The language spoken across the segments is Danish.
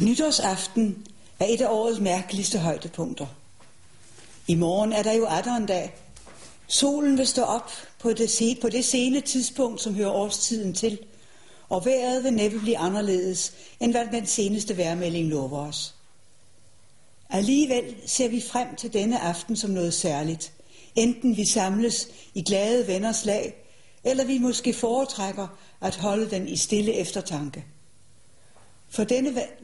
Nytårsaften er et af årets mærkeligste højdepunkter. I morgen er der jo atterandag. Solen vil stå op på det sene tidspunkt, som hører årstiden til, og vejret vil næppe blive anderledes, end hvad den seneste vejrmelding lover os. Alligevel ser vi frem til denne aften som noget særligt, enten vi samles i glade venners lag, eller vi måske foretrækker at holde den i stille eftertanke. For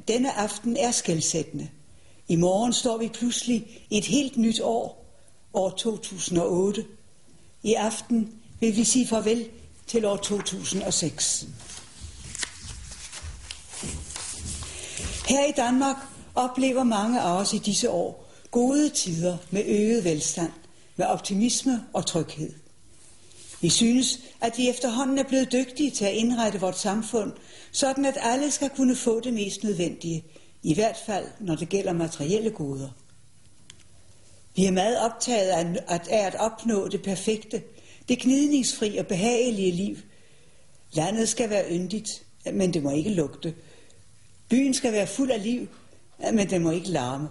denne aften er skelsættende. I morgen står vi pludselig i et helt nyt år 2008. I aften vil vi sige farvel til år 2006. Her i Danmark oplever mange af os i disse år gode tider med øget velstand, med optimisme og tryghed. Vi synes, at vi efterhånden er blevet dygtige til at indrette vort samfund, sådan at alle skal kunne få det mest nødvendige, i hvert fald når det gælder materielle goder. Vi er meget optaget af at opnå det perfekte, det gnidningsfri og behagelige liv. Landet skal være yndigt, men det må ikke lugte. Byen skal være fuld af liv, men den må ikke larme.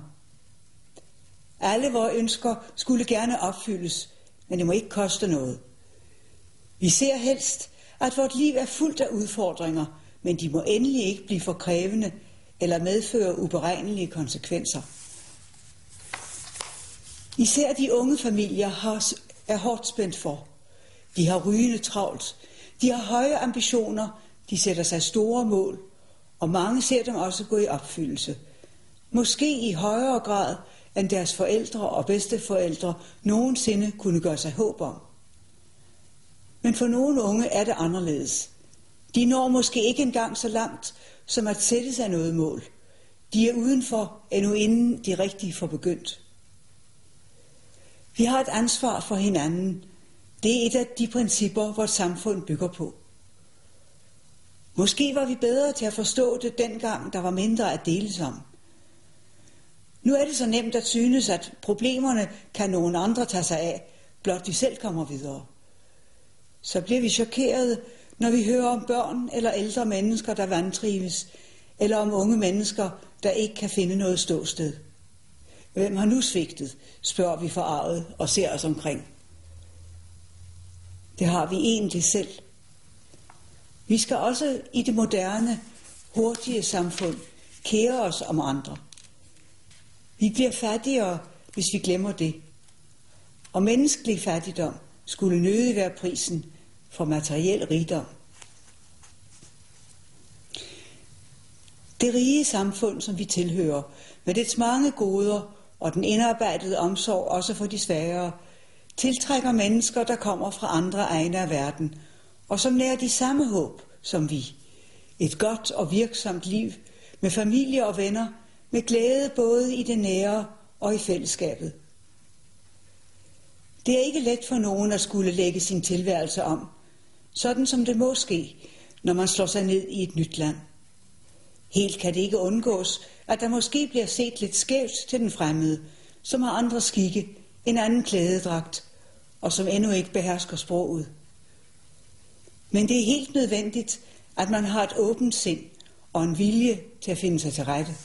Alle vores ønsker skulle gerne opfyldes, men det må ikke koste noget. Vi ser helst, at vort liv er fuldt af udfordringer, men de må endelig ikke blive for krævende eller medføre uberegnelige konsekvenser. Især de unge familier er hårdt spændt for. De har rygende travlt. De har høje ambitioner. De sætter sig store mål. Og mange ser dem også gå i opfyldelse. Måske i højere grad, end deres forældre og bedsteforældre nogensinde kunne gøre sig håb om. Men for nogle unge er det anderledes. De når måske ikke engang så langt, som at sætte sig noget mål. De er udenfor, endnu inden de rigtige får begyndt. Vi har et ansvar for hinanden. Det er et af de principper, vores samfund bygger på. Måske var vi bedre til at forstå det dengang, der var mindre at deles om. Nu er det så nemt at synes, at problemerne kan nogen andre tage sig af, blot vi selv kommer videre. Så bliver vi chokerede, når vi hører om børn eller ældre mennesker, der vantrives, eller om unge mennesker, der ikke kan finde noget ståsted. Hvem har nu svigtet, spørger vi forarget og ser os omkring. Det har vi egentlig selv. Vi skal også i det moderne, hurtige samfund kære os om andre. Vi bliver fattigere, hvis vi glemmer det. Og menneskelig fattigdom skulle nødig være prisen for materiel rigdom. Det rige samfund, som vi tilhører, med dets mange goder og den indarbejdede omsorg også for de svagere, tiltrækker mennesker, der kommer fra andre egne af verden, og som nærer de samme håb som vi. Et godt og virksomt liv med familie og venner, med glæde både i det nære og i fællesskabet. Det er ikke let for nogen at skulle lægge sin tilværelse om, sådan som det må ske, når man slår sig ned i et nyt land. Helt kan det ikke undgås, at der måske bliver set lidt skævt til den fremmede, som har andre skikke, en anden klædedragt, og som endnu ikke behersker sproget. Men det er helt nødvendigt, at man har et åbent sind og en vilje til at finde sig til rette.